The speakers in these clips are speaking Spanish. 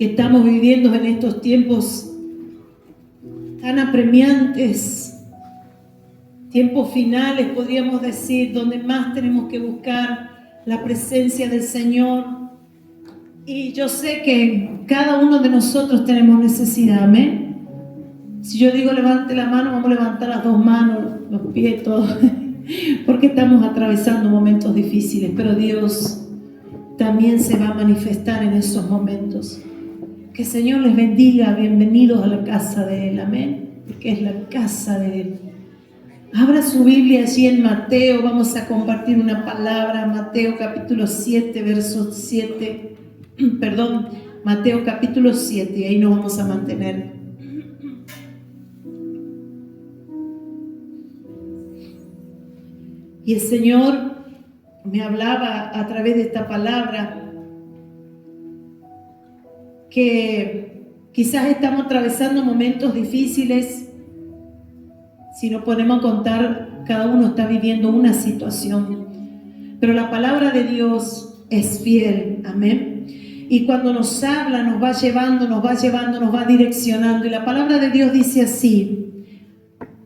que estamos viviendo en estos tiempos tan apremiantes, tiempos finales, podríamos decir, donde más tenemos que buscar la presencia del Señor. Y yo sé que cada uno de nosotros tenemos necesidad, amén. Si yo digo levante la mano, vamos a levantar las dos manos, los pies, todo, porque estamos atravesando momentos difíciles, pero Dios también se va a manifestar en esos momentos. Que el Señor les bendiga, bienvenidos a la casa de Él, amén, porque es la casa de Él. Abra su Biblia allí en Mateo, vamos a compartir una palabra, Mateo capítulo 7, verso 7, Mateo capítulo 7, y ahí nos vamos a mantener. Y el Señor me hablaba a través de esta palabra que quizás estamos atravesando momentos difíciles. Si nos ponemos a contar, cada uno está viviendo una situación, pero la palabra de Dios es fiel, amén. Y cuando nos habla, nos va llevando, nos va direccionando. Y la palabra de Dios dice así: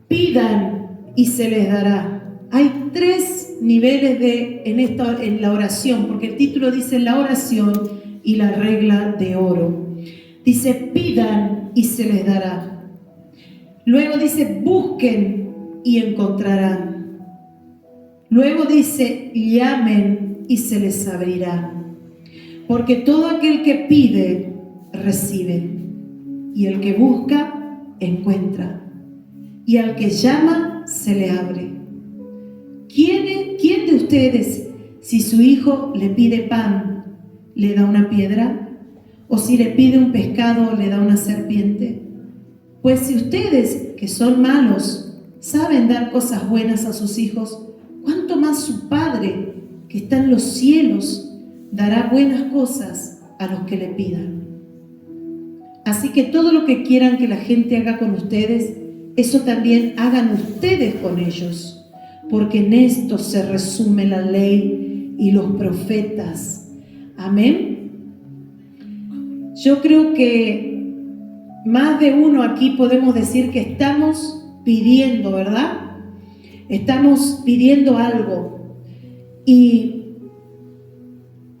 pidan y se les dará. Hay 3 niveles en la oración, porque el título dice la oración y la regla de oro. Dice pidan y se les dará. Luego dice busquen y encontrarán. Luego dice llamen y se les abrirá. Porque todo aquel que pide, recibe. Y el que busca, encuentra. Y al que llama, se le abre. ¿Quién de ustedes, si su hijo le pide pan, le da una piedra? ¿O si le pide un pescado, le da una serpiente? Pues si ustedes, que son malos, saben dar cosas buenas a sus hijos, ¿cuánto más su Padre, que está en los cielos, dará buenas cosas a los que le pidan? Así que todo lo que quieran que la gente haga con ustedes, eso también hagan ustedes con ellos, porque en esto se resume la ley y los profetas. Amén. Yo creo que más de uno aquí podemos decir que estamos pidiendo, ¿verdad? Estamos pidiendo algo. ¿Y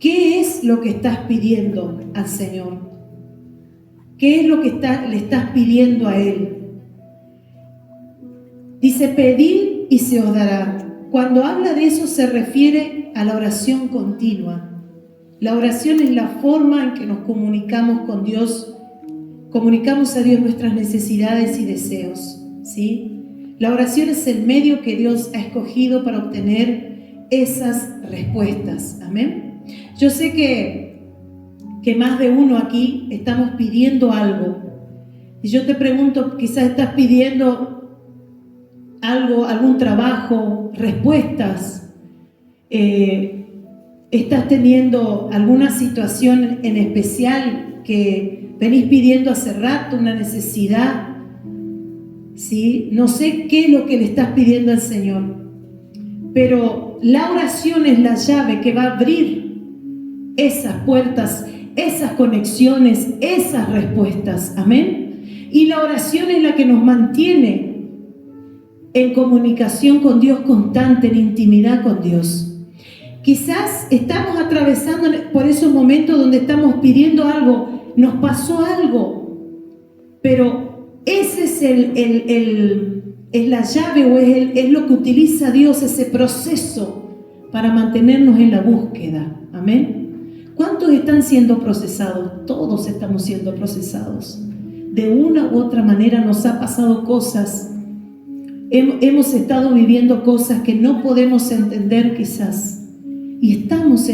qué es lo que estás pidiendo al Señor? ¿Qué es lo que le estás pidiendo a Él? Dice, pedid y se os dará. Cuando habla de eso se refiere a la oración continua. La oración es la forma en que nos comunicamos con Dios, comunicamos a Dios nuestras necesidades y deseos, ¿sí? La oración es el medio que Dios ha escogido para obtener esas respuestas, amén. Yo sé que más de uno aquí estamos pidiendo algo. Y yo te pregunto, quizás estás pidiendo algo, algún trabajo, respuestas, estás teniendo alguna situación en especial que venís pidiendo hace rato, una necesidad, ¿sí? No sé qué es lo que le estás pidiendo al Señor, pero la oración es la llave que va a abrir esas puertas, esas conexiones, esas respuestas, amén. Y la oración es la que nos mantiene en comunicación con Dios constante, en intimidad con Dios. Quizás estamos atravesando por esos momentos donde estamos pidiendo algo, nos pasó algo, pero ese es la llave o es lo que utiliza Dios, ese proceso para mantenernos en la búsqueda, amén. ¿Cuántos están siendo procesados? Todos estamos siendo procesados. De una u otra manera nos ha pasado cosas, hemos estado viviendo cosas que no podemos entender quizás. Y estamos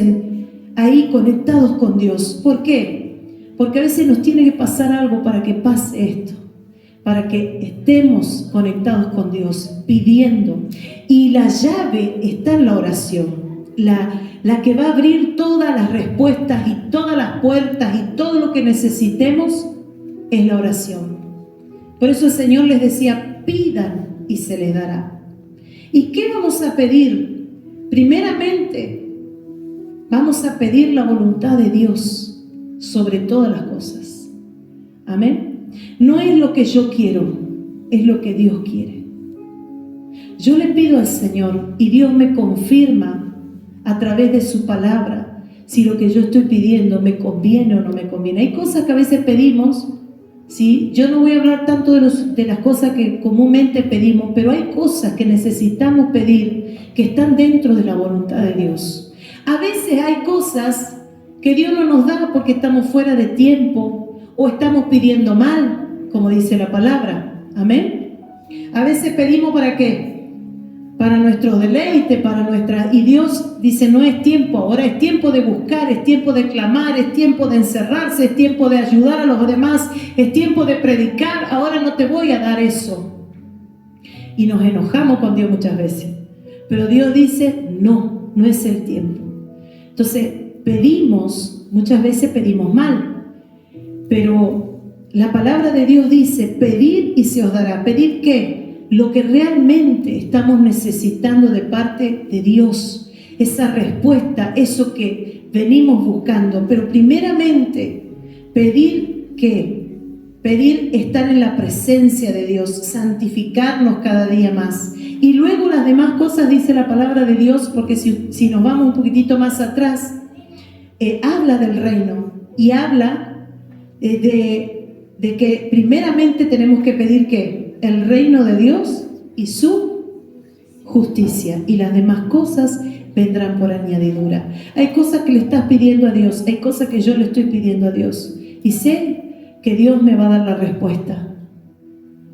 ahí conectados con Dios. ¿Por qué? Porque a veces nos tiene que pasar algo para que pase esto, para que estemos conectados con Dios, pidiendo. Y la llave está en la oración, la que va a abrir todas las respuestas y todas las puertas y todo lo que necesitemos es la oración. Por eso el Señor les decía, pidan y se les dará. ¿Y qué vamos a pedir? Primeramente, vamos a pedir la voluntad de Dios sobre todas las cosas. Amén. No es lo que yo quiero, es lo que Dios quiere. Yo le pido al Señor y Dios me confirma a través de su palabra si lo que yo estoy pidiendo me conviene o no me conviene. Hay cosas que a veces pedimos, ¿sí? Yo no voy a hablar tanto de las cosas que comúnmente pedimos, pero hay cosas que necesitamos pedir que están dentro de la voluntad de Dios. A veces hay cosas que Dios no nos da porque estamos fuera de tiempo o estamos pidiendo mal, como dice la palabra. Amén. A veces pedimos ¿para qué? Para nuestros deleites, y Dios dice, no es tiempo ahora, es tiempo de buscar, es tiempo de clamar, es tiempo de encerrarse, es tiempo de ayudar a los demás, es tiempo de predicar, ahora no te voy a dar eso. Y nos enojamos con Dios muchas veces, pero Dios dice, no es el tiempo. Entonces, muchas veces pedimos mal, pero la palabra de Dios dice, pedid y se os dará. ¿Pedir qué? Lo que realmente estamos necesitando de parte de Dios, esa respuesta, eso que venimos buscando. Pero primeramente, pedir ¿qué? Pedir estar en la presencia de Dios, santificarnos cada día más. Y luego las demás cosas dice la palabra de Dios, porque si nos vamos un poquitito más atrás, habla del reino y habla de que primeramente tenemos que pedir ¿qué? El reino de Dios y su justicia, y las demás cosas vendrán por añadidura. Hay cosas que le estás pidiendo a Dios, hay cosas que yo le estoy pidiendo a Dios y sé que Dios me va a dar la respuesta,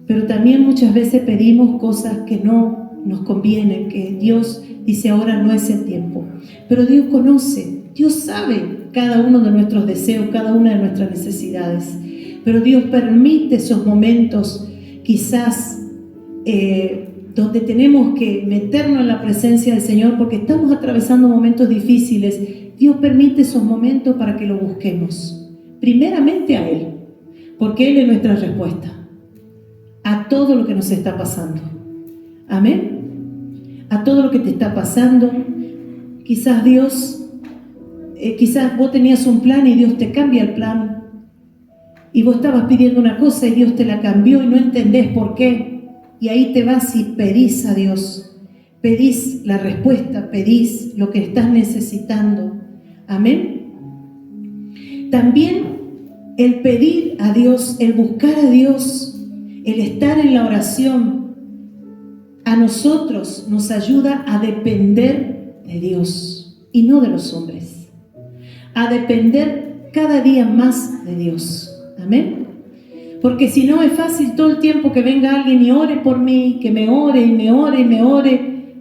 pero también muchas veces pedimos cosas que no nos convienen, que Dios dice ahora no es el tiempo, pero Dios conoce, Dios sabe cada uno de nuestros deseos, cada una de nuestras necesidades, pero Dios permite esos momentos quizás donde tenemos que meternos en la presencia del Señor porque estamos atravesando momentos difíciles. Dios permite esos momentos para que lo busquemos primeramente a Él, porque Él es nuestra respuesta a todo lo que nos está pasando. Amén. A todo lo que te está pasando. Quizás quizás vos tenías un plan y Dios te cambia el plan. Y vos estabas pidiendo una cosa y Dios te la cambió y no entendés por qué. Y ahí te vas y pedís a Dios. Pedís la respuesta, pedís lo que estás necesitando. Amén. También el pedir a Dios, el buscar a Dios, el estar en la oración, a nosotros nos ayuda a depender de Dios y no de los hombres. A depender cada día más de Dios. Amén. Porque si no es fácil todo el tiempo que venga alguien y ore por mí, que me ore y me ore y me ore.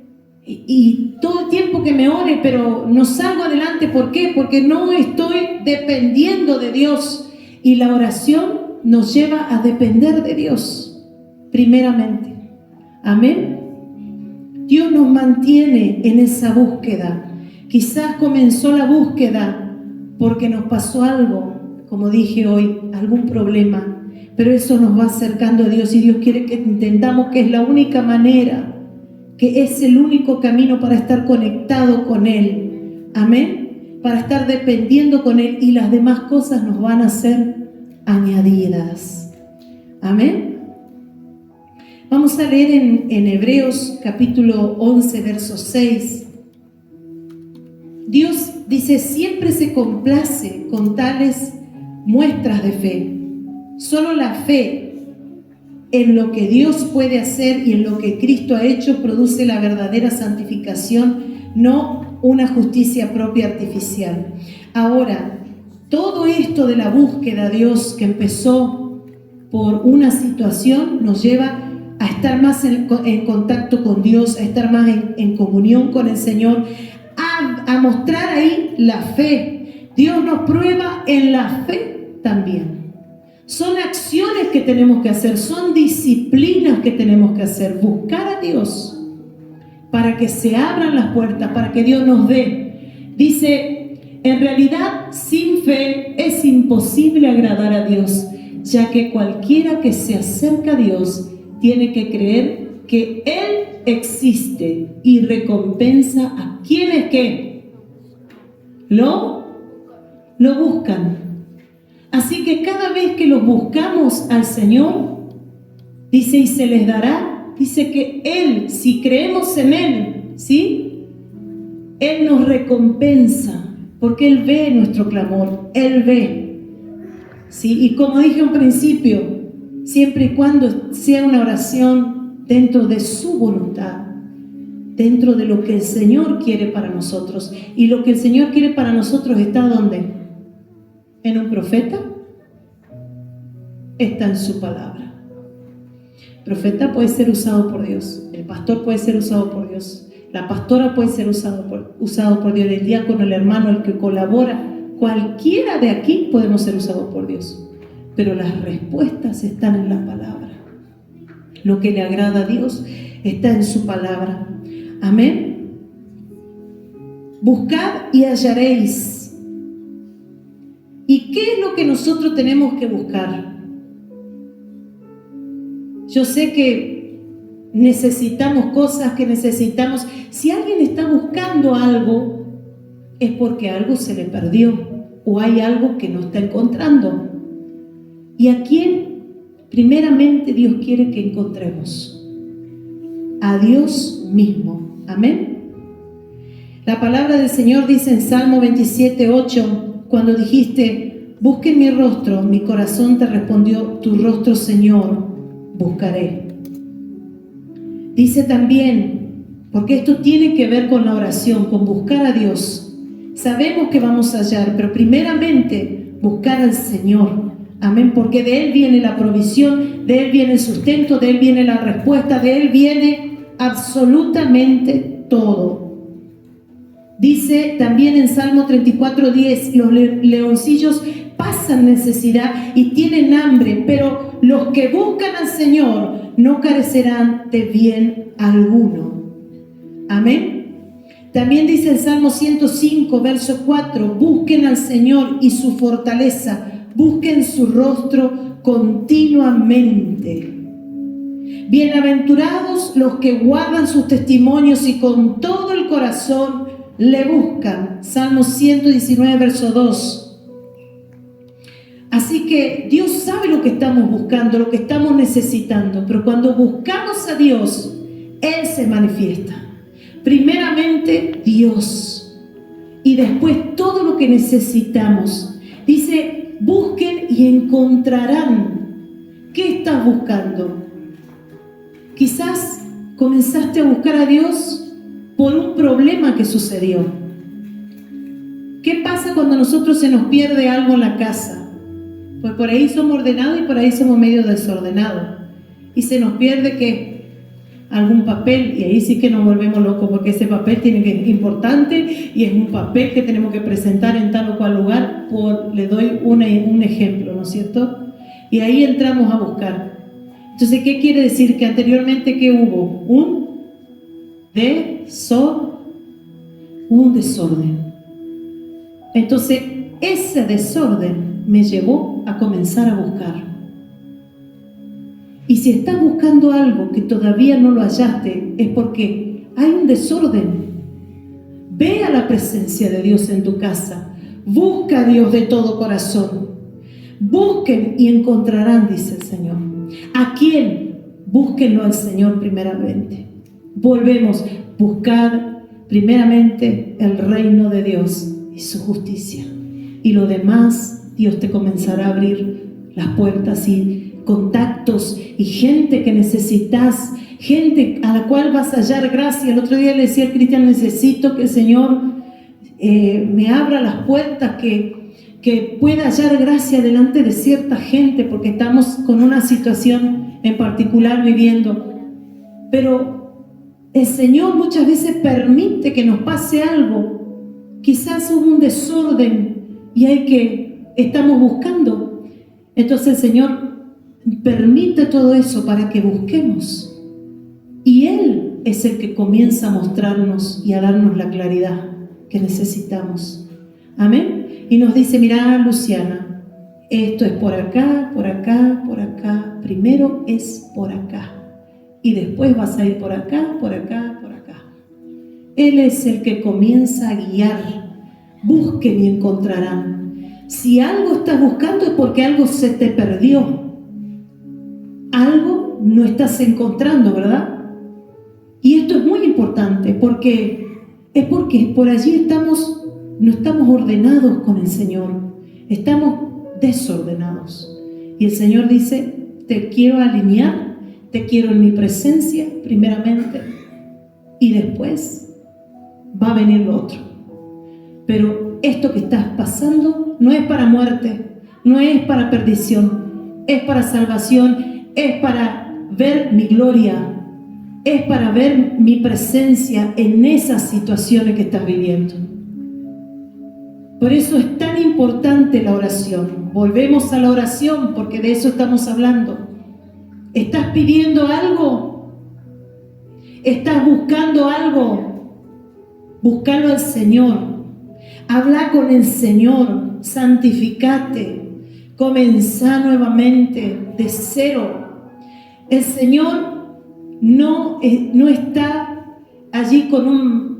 Y todo el tiempo que me ore, pero no salgo adelante. ¿Por qué? Porque no estoy dependiendo de Dios. Y la oración nos lleva a depender de Dios, primeramente. Amén. Dios nos mantiene en esa búsqueda. Quizás comenzó la búsqueda porque nos pasó algo, como dije hoy, algún problema, pero eso nos va acercando a Dios y Dios quiere que entendamos que es la única manera, que es el único camino para estar conectado con Él. Amén. Para estar dependiendo con Él y las demás cosas nos van a ser añadidas. Amén. Vamos a leer en Hebreos capítulo 11, verso 6. Dios dice, siempre se complace con tales muestras de fe. Solo la fe en lo que Dios puede hacer y en lo que Cristo ha hecho produce la verdadera santificación, no una justicia propia artificial. Ahora, todo esto de la búsqueda de Dios que empezó por una situación nos lleva a estar más en contacto con Dios, a estar más en comunión con el Señor, a mostrar ahí la fe. Dios nos prueba en la fe también. Son acciones que tenemos que hacer, son disciplinas que tenemos que hacer. Buscar a Dios para que se abran las puertas, para que Dios nos dé. Dice, en realidad sin fe es imposible agradar a Dios, ya que cualquiera que se acerca a Dios tiene que creer que Él existe y recompensa a quienes que lo buscan. Así que cada vez que los buscamos al Señor, dice, y se les dará, dice que Él, si creemos en Él, ¿sí? Él nos recompensa, porque Él ve nuestro clamor, Él ve, ¿sí? Y como dije al principio, siempre y cuando sea una oración dentro de su voluntad, dentro de lo que el Señor quiere para nosotros. Y lo que el Señor quiere para nosotros está ¿dónde? ¿En un profeta? Está en su palabra. El profeta puede ser usado por Dios, el pastor puede ser usado por Dios, la pastora puede ser usado por Dios, el diácono, el hermano, el que colabora, cualquiera de aquí podemos ser usados por Dios. Pero las respuestas están en la palabra. Lo que le agrada a Dios está en su palabra. Amén. Buscad y hallaréis. ¿Y qué es lo que nosotros tenemos que buscar? Yo sé que necesitamos cosas, que necesitamos. Si alguien está buscando algo, es porque algo se le perdió o hay algo que no está encontrando. ¿Y a quién? Primeramente Dios quiere que encontremos a Dios mismo. Amén. La palabra del Señor dice en Salmo 27:8, cuando dijiste, busque mi rostro, mi corazón te respondió, tu rostro, Señor, buscaré. Dice también, porque esto tiene que ver con la oración, con buscar a Dios. Sabemos que vamos a hallar, pero primeramente buscar al Señor. Amén, porque de Él viene la provisión, de Él viene el sustento, de Él viene la respuesta, de Él viene absolutamente todo. Dice también en Salmo 34:10, los leoncillos pasan necesidad y tienen hambre, pero los que buscan al Señor no carecerán de bien alguno. Amén. También dice el Salmo 105, verso 4, busquen al Señor y su fortaleza, busquen su rostro continuamente. Bienaventurados los que guardan sus testimonios y con todo el corazón le buscan. Salmo 119, verso 2. Así que Dios sabe lo que estamos buscando, lo que estamos necesitando, pero cuando buscamos a Dios, Él se manifiesta. Primeramente Dios y después todo lo que necesitamos. Dice, busquen y encontrarán. ¿Qué estás buscando? Quizás comenzaste a buscar a Dios por un problema que sucedió. ¿Qué pasa cuando a nosotros se nos pierde algo en la casa? Pues por ahí somos ordenados y por ahí somos medio desordenados. Y se nos pierde ¿qué? Algún papel, y ahí sí que nos volvemos locos porque ese papel tiene que ser importante y es un papel que tenemos que presentar en tal o cual lugar. Le doy un ejemplo, ¿no es cierto? Y ahí entramos a buscar. Entonces, ¿qué quiere decir? Que anteriormente ¿qué hubo? Un desorden. Entonces, ese desorden me llevó a comenzar a buscar. Y si estás buscando algo que todavía no lo hallaste, es porque hay un desorden. Ve a la presencia de Dios en tu casa. Busca a Dios de todo corazón. Busquen y encontrarán, dice el Señor. ¿A quién? Búsquenlo al Señor primeramente. Volvemos. Buscar primeramente el reino de Dios y su justicia. Y lo demás, Dios te comenzará a abrir las puertas y contactos y gente que necesitas, gente a la cual vas a hallar gracia. El otro día le decía al Cristian, necesito que el Señor me abra las puertas, que pueda hallar gracia delante de cierta gente, porque estamos con una situación en particular viviendo. Pero el Señor muchas veces permite que nos pase algo. Quizás hubo un desorden y estamos buscando. Entonces el Señor permite todo eso para que busquemos. Y Él es el que comienza a mostrarnos y a darnos la claridad que necesitamos. Amén. Y nos dice, mira, Luciana, esto es por acá, por acá, por acá. Primero es por acá. Y después vas a ir por acá, por acá, por acá. Él es el que comienza a guiar. Busquen y encontrarán. Si algo estás buscando es porque algo se te perdió. Algo no estás encontrando, ¿verdad? Y esto es muy importante porque por allí no estamos ordenados con el Señor. Estamos desordenados. Y el Señor dice, te quiero alinear, te quiero en mi presencia, primeramente, y después va a venir lo otro. Pero esto que estás pasando no es para muerte, no es para perdición, es para salvación, es para ver mi gloria, es para ver mi presencia en esas situaciones que estás viviendo. Por eso es tan importante la oración. Volvemos a la oración porque de eso estamos hablando. ¿Estás pidiendo algo? ¿Estás buscando algo? Búscalo al Señor. Habla con el Señor. Santificate. Comenzá nuevamente de cero. El Señor no está allí con un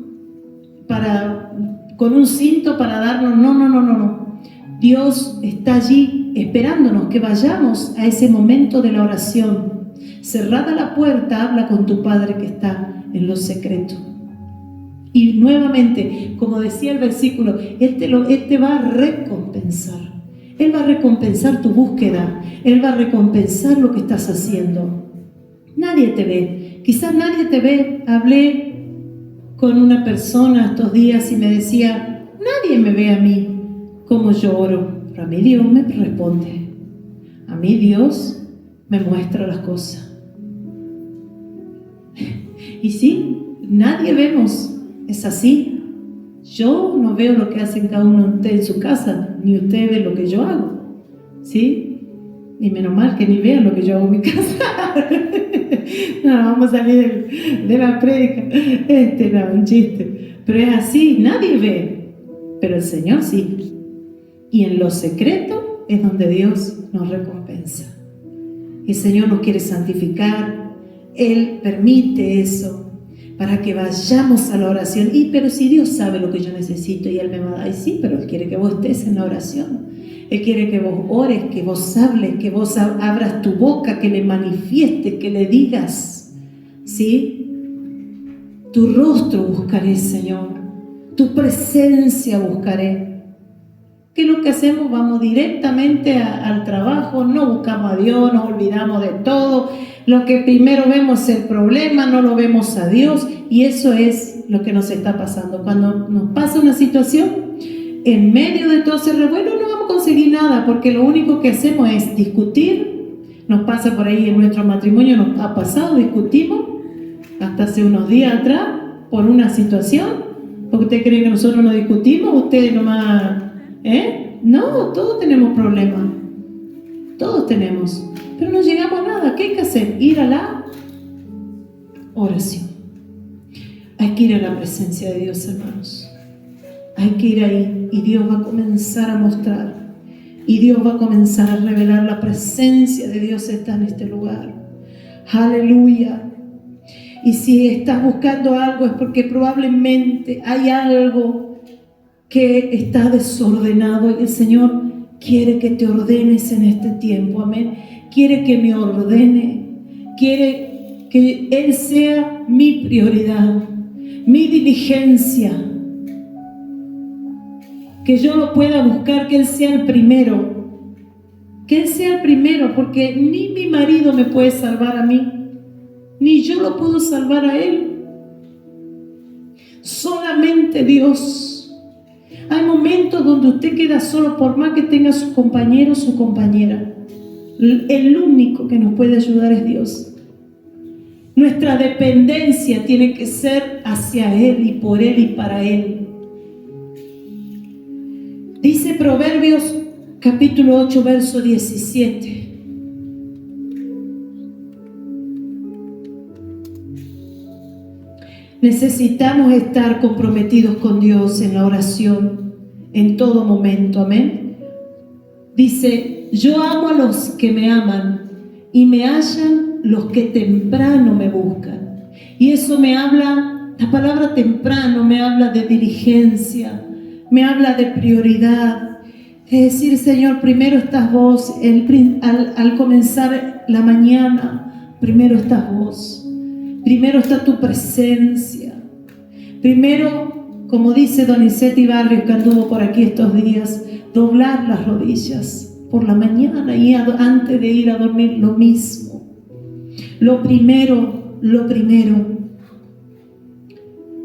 cinto para darnos. No. Dios está allí esperándonos que vayamos a ese momento de la oración. Cerrada la puerta, habla con tu Padre que está en lo secreto. Y nuevamente, como decía el versículo, Él te va a recompensar. Él va a recompensar tu búsqueda. Él va a recompensar lo que estás haciendo. Nadie te ve. Quizás nadie te ve. Hablé con una persona estos días y me decía, nadie me ve a mí como yo oro. Pero a mí Dios me responde. A mí Dios me muestra las cosas. Y sí, nadie vemos. Es así. Yo no veo lo que hacen cada uno de ustedes en su casa, ni ustedes ven lo que yo hago. ¿Sí? Y menos mal que ni vean lo que yo hago en mi casa. No, vamos a salir de la prédica. No, un chiste. Pero es así, nadie ve. Pero el Señor sí. Y en lo secreto es donde Dios nos recompensa. El Señor nos quiere santificar. Él permite eso para que vayamos a la oración. Pero si Dios sabe lo que yo necesito y Él me va a dar, sí, pero Él quiere que vos estés en la oración. Él quiere que vos ores, que vos hables, que vos abras tu boca, que le manifiestes, que le digas, ¿sí? Tu rostro buscaré, Señor. Tu presencia buscaré. ¿Qué es lo que hacemos? Vamos directamente al trabajo, no buscamos a Dios, nos olvidamos de todo. Lo que primero vemos es el problema, no lo vemos a Dios, y eso es lo que nos está pasando. Cuando nos pasa una situación, en medio de todo ese revuelo no vamos a conseguir nada, porque lo único que hacemos es discutir. Nos pasa por ahí en nuestro matrimonio, nos ha pasado, discutimos hasta hace unos días atrás por una situación, porque ustedes creen que nosotros no discutimos, ustedes nomás, no, todos tenemos problemas, todos tenemos, pero no llegamos a nada. ¿Qué hay que hacer? Ir a la oración. Hay que ir a la presencia de Dios, hermanos. Hay que ir ahí y Dios va a comenzar a mostrar y Dios va a comenzar a revelar. La presencia de Dios está en este lugar. Aleluya. Y si estás buscando algo es porque probablemente hay algo que está desordenado y el Señor quiere que te ordenes en este tiempo. Amén. Quiere que me ordene. Quiere que Él sea mi prioridad, mi diligencia. Que yo lo pueda buscar, que Él sea el primero. Que Él sea el primero, porque ni mi marido me puede salvar a mí, ni yo lo puedo salvar a Él. Solamente Dios. Hay momentos donde usted queda solo, por más que tenga su compañero o su compañera. El único que nos puede ayudar es Dios. Nuestra dependencia tiene que ser hacia Él y por Él y para Él. Dice Proverbios capítulo 8, verso 17. Necesitamos estar comprometidos con Dios en la oración, en todo momento, amén. Dice, yo amo a los que me aman y me hallan los que temprano me buscan. Y eso me habla, la palabra temprano me habla de diligencia, me habla de prioridad. Es decir, Señor, primero estás vos, al comenzar la mañana, primero estás vos, primero está tu presencia, primero, como dice Donizetti Barrios, que anduvo por aquí estos días, doblar las rodillas por la mañana y antes de ir a dormir lo mismo. Lo primero,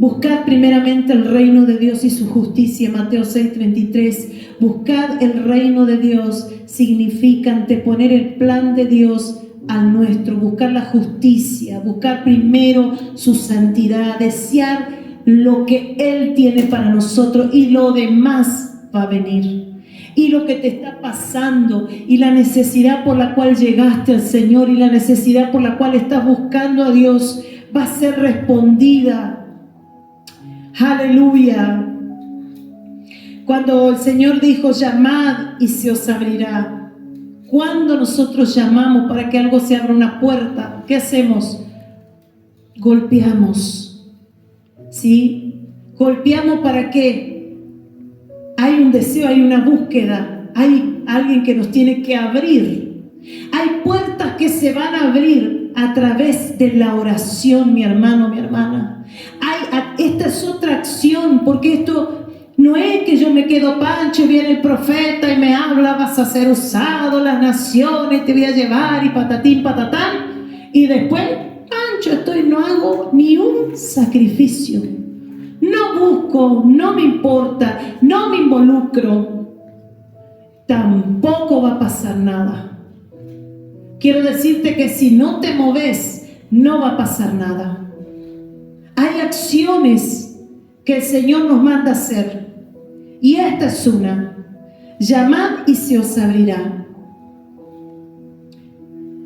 buscad primeramente el reino de Dios y su justicia, Mateo 6:33. Buscad el reino de Dios significa anteponer el plan de Dios al nuestro, buscar la justicia, buscar primero su santidad, desear lo que Él tiene para nosotros y lo demás va a venir. Y lo que te está pasando y la necesidad por la cual llegaste al Señor y la necesidad por la cual estás buscando a Dios va a ser respondida. Aleluya. Cuando el Señor dijo, llamad y se os abrirá. Cuando nosotros llamamos para que algo se abra una puerta, ¿qué hacemos? Golpeamos. ¿Sí? Golpeamos para qué. Hay un deseo, hay una búsqueda, hay alguien que nos tiene que abrir. Hay puertas que se van a abrir a través de la oración, mi hermano, mi hermana. Esta es otra acción, porque esto no es que yo me quedo pancho y viene el profeta y me habla, vas a ser usado, las naciones te voy a llevar y patatín, patatán, y después, pancho, no hago ni un sacrificio. No busco, no me importa, no me involucro, tampoco va a pasar nada. Quiero decirte que si no te moves, no va a pasar nada. Hay acciones que el Señor nos manda hacer, y esta es una: llamad y se os abrirá.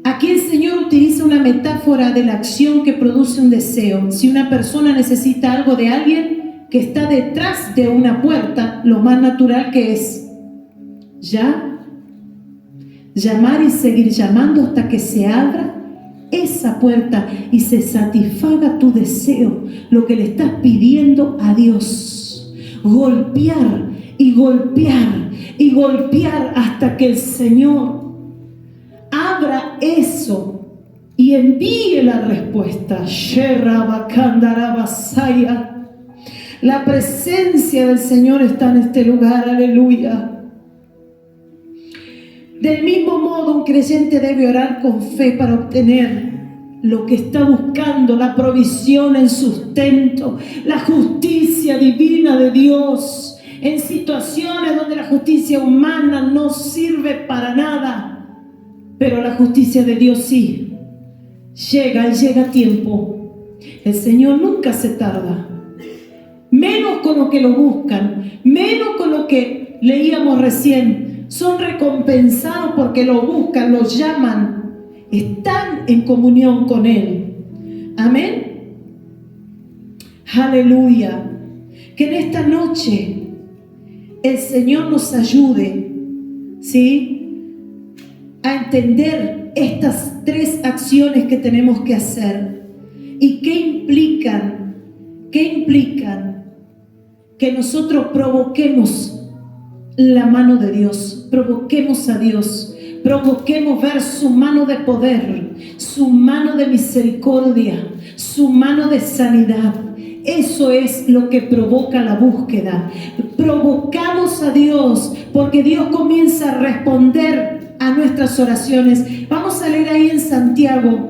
Aquí el Señor utiliza una metáfora de la acción que produce un deseo. Si una persona necesita algo de alguien que está detrás de una puerta, lo más natural que es llamar y seguir llamando hasta que se abra esa puerta y se satisfaga tu deseo, lo que le estás pidiendo a Dios. Golpear y golpear y golpear hasta que el Señor abra eso y envíe la respuesta. La presencia del Señor está en este lugar, aleluya. Del mismo modo, un creyente debe orar con fe para obtener lo que está buscando, la provisión, el sustento, la justicia divina de Dios, en situaciones donde la justicia humana no sirve para nada, pero la justicia de Dios sí. Llega y llega a tiempo. El Señor nunca se tarda. Menos con lo que lo buscan, menos con lo que leíamos recién. Son recompensados porque lo buscan, lo llaman, están en comunión con Él. Amén. Aleluya. Que en esta noche el Señor nos ayude, ¿sí?, a entender estas tres acciones que tenemos que hacer y qué implican que nosotros provoquemos la mano de Dios, provoquemos a Dios, provoquemos ver su mano de poder, su mano de misericordia, su mano de sanidad. Eso es lo que provoca la búsqueda. Provocamos a Dios porque Dios comienza a responder a nuestras oraciones. Vamos a leer ahí en Santiago,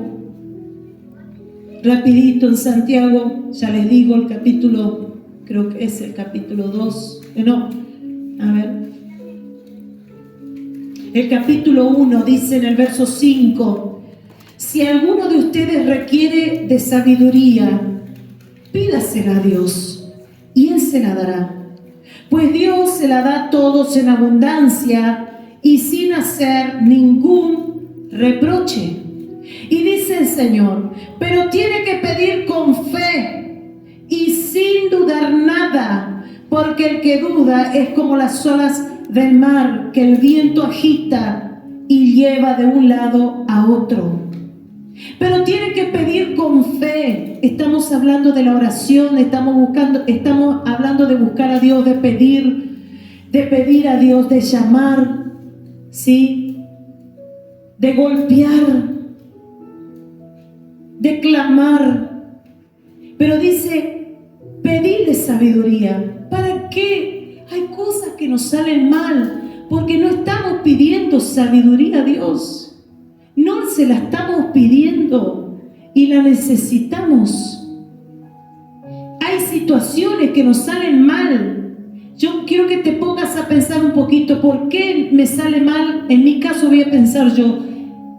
rapidito en Santiago, ya les digo el capítulo, creo que es el capítulo 2, el capítulo 1 dice en el verso 5: si alguno de ustedes requiere de sabiduría, pídasela a Dios y Él se la dará, pues Dios se la da a todos en abundancia y sin hacer ningún reproche. Y dice el Señor: pero tiene que pedir con fe y sin dudar nada, porque el que duda es como las olas del mar que el viento agita y lleva de un lado a otro. Pero tiene que pedir con fe. Estamos hablando de la oración, estamos hablando de buscar a Dios, de pedir. de pedir a Dios, de llamar, ¿sí? De golpear, de clamar. Pero dice, pedirle sabiduría. ¿Para qué? Hay cosas que nos salen mal, porque no estamos pidiendo sabiduría a Dios. No se la estamos pidiendo y la necesitamos. Hay situaciones que nos salen mal. Yo quiero que te pongas a pensar un poquito, ¿por qué me sale mal? En mi caso voy a pensar yo.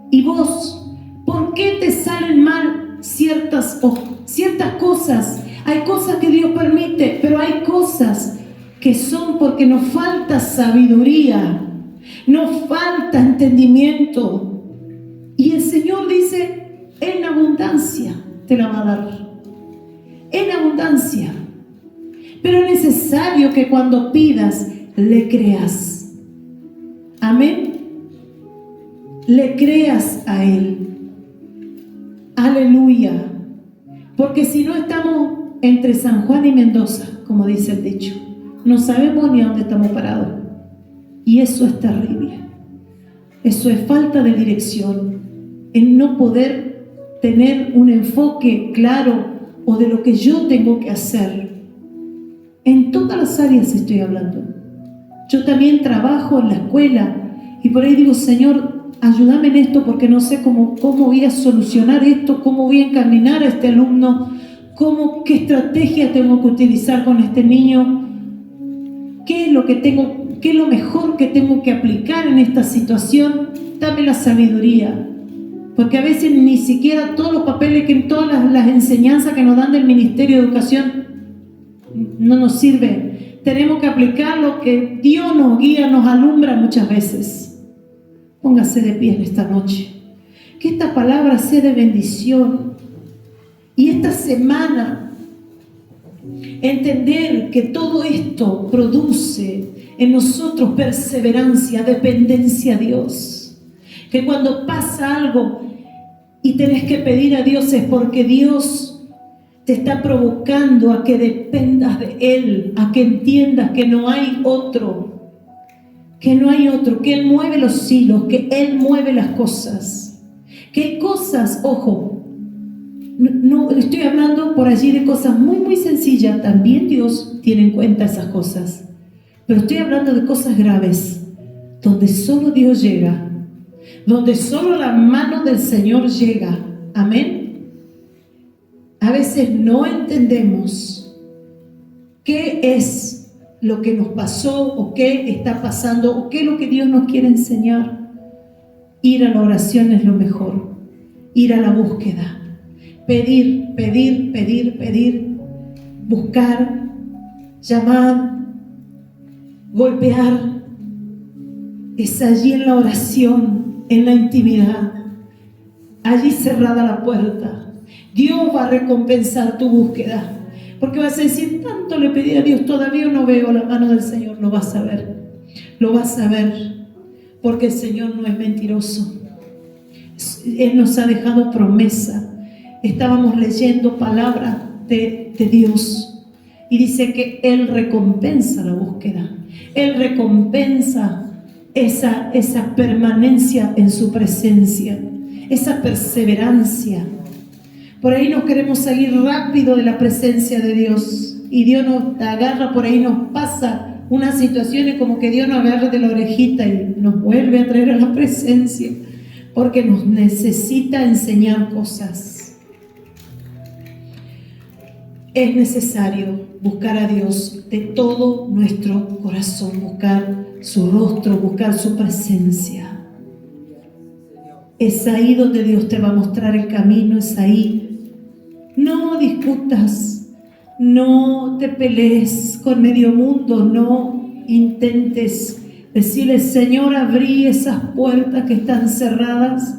¿Y vos? ¿Por qué te salen mal ciertas cosas? Hay cosas que Dios permite, pero hay cosas que son porque nos falta sabiduría, nos falta entendimiento. Y el Señor dice, en abundancia te la va a dar. En abundancia. Pero es necesario que cuando pidas, le creas. Amén. Le creas a Él. Aleluya. Porque si no estamos entre San Juan y Mendoza, como dice el dicho, no sabemos ni a dónde estamos parados. Y eso es terrible. Eso es falta de dirección. En no poder tener un enfoque claro o de lo que yo tengo que hacer. En todas las áreas estoy hablando. Yo también trabajo en la escuela y por ahí digo, Señor, ayúdame en esto porque no sé cómo voy a solucionar esto, cómo voy a encaminar a este alumno, qué estrategia tengo que utilizar con este niño, qué es lo mejor que tengo que aplicar en esta situación. Dame la sabiduría. Porque a veces ni siquiera todos los papeles, todas las enseñanzas que nos dan del Ministerio de Educación no nos sirve. Tenemos que aplicar lo que Dios nos guía, nos alumbra muchas veces. Póngase de pie en esta noche. Que esta palabra sea de bendición. Y esta semana, entender que todo esto produce en nosotros perseverancia, dependencia a Dios. Que cuando pasa algo y tenés que pedir a Dios es porque Dios te está provocando a que dependas de Él, a que entiendas que no hay otro, que Él mueve los hilos, que Él mueve las cosas, que hay cosas, ojo, no estoy hablando por allí de cosas muy muy sencillas, también Dios tiene en cuenta esas cosas, pero estoy hablando de cosas graves, donde solo Dios llega, donde solo la mano del Señor llega. Amén. A veces no entendemos qué es lo que nos pasó o qué está pasando o qué es lo que Dios nos quiere enseñar. Ir a la oración es lo mejor. Ir a la búsqueda. Pedir, pedir, pedir, pedir. Buscar, llamar, golpear. Es allí en la oración, en la intimidad, allí cerrada la puerta. Dios va a recompensar tu búsqueda, porque vas a decir, tanto le pedí a Dios, todavía no veo la mano del Señor. Lo vas a ver, porque el Señor no es mentiroso. Él nos ha dejado promesa. Estábamos leyendo palabra de Dios y dice que Él recompensa la búsqueda. Él recompensa esa permanencia en su presencia, esa perseverancia. Por ahí nos queremos salir rápido de la presencia de Dios y Dios nos agarra, por ahí nos pasa unas situaciones como que Dios nos agarra de la orejita y nos vuelve a traer a la presencia porque nos necesita enseñar cosas. Es necesario buscar a Dios de todo nuestro corazón, buscar su rostro, buscar su presencia. Es ahí donde Dios te va a mostrar el camino, es ahí. No discutas, no te pelees con medio mundo, no intentes decirle, Señor, abrí esas puertas que están cerradas.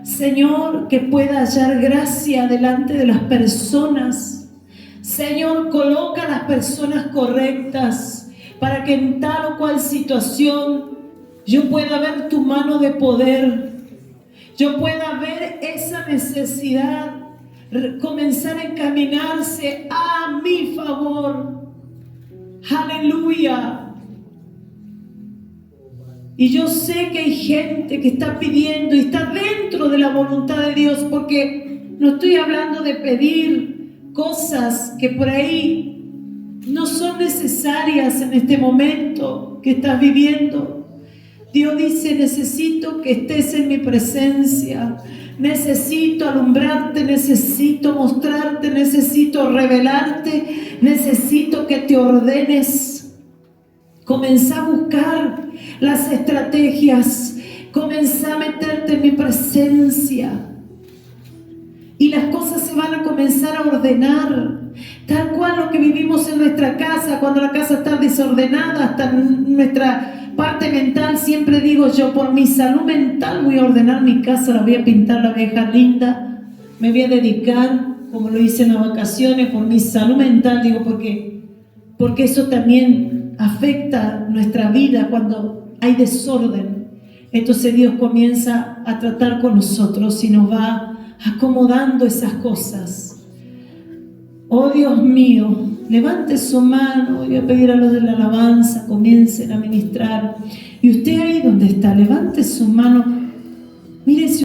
Señor, que pueda hallar gracia delante de las personas. Señor, coloca a las personas correctas para que en tal o cual situación yo pueda ver tu mano de poder, yo pueda ver esa necesidad comenzar a encaminarse a mi favor. Aleluya. Y yo sé que hay gente que está pidiendo y está dentro de la voluntad de Dios, porque no estoy hablando de pedir cosas que por ahí no son necesarias en este momento que estás viviendo. Dios dice: necesito que estés en mi presencia, necesito alumbrarte, necesito mostrarte, necesito revelarte, necesito que te ordenes. Comenzá a buscar las estrategias, comenzá a meterte en mi presencia y las cosas se van a comenzar a ordenar, tal cual lo que vivimos en nuestra casa. Cuando la casa está desordenada, hasta nuestra parte mental, siempre digo yo, por mi salud mental voy a ordenar mi casa, la voy a pintar, la voy a dejar linda, me voy a dedicar, como lo hice en las vacaciones, por mi salud mental, digo, porque eso también afecta nuestra vida cuando hay desorden. Entonces Dios comienza a tratar con nosotros y nos va acomodando esas cosas. Oh Dios mío, levante su mano. Voy a pedir a los de la alabanza, comiencen a ministrar. Y usted ahí donde está, levante su mano. Mire, si